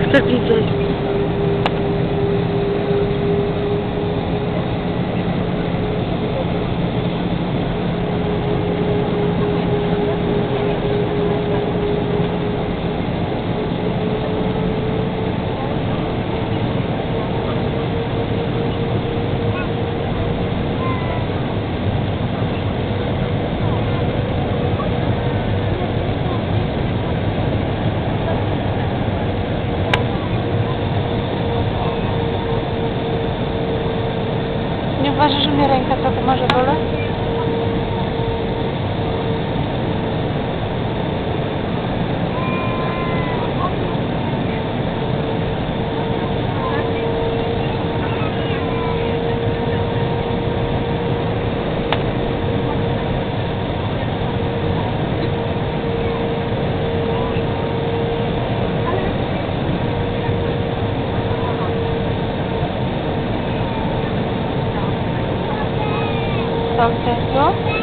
chcę widzieć. Nie uważasz, że mnie ręka trochę może boleć? Co w sensu?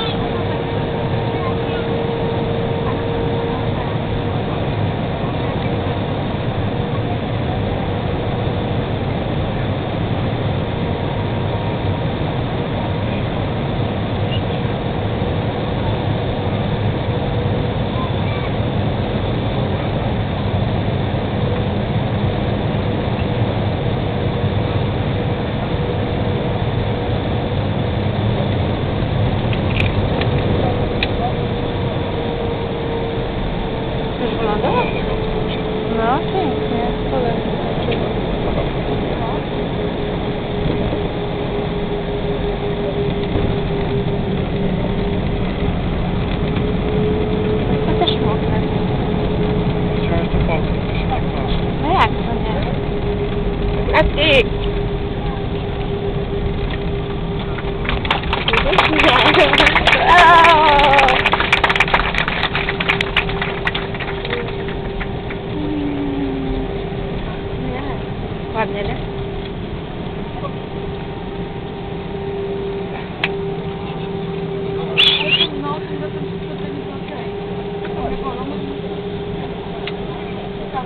Już wyglądało? No, pięknie. Polecam. To też mokre. Chciałem to poczuć, to się tak masz. No jak to nie? A ty! Ładnie, nie? No, chyba to jest okej. Nie wolno, może... Tam,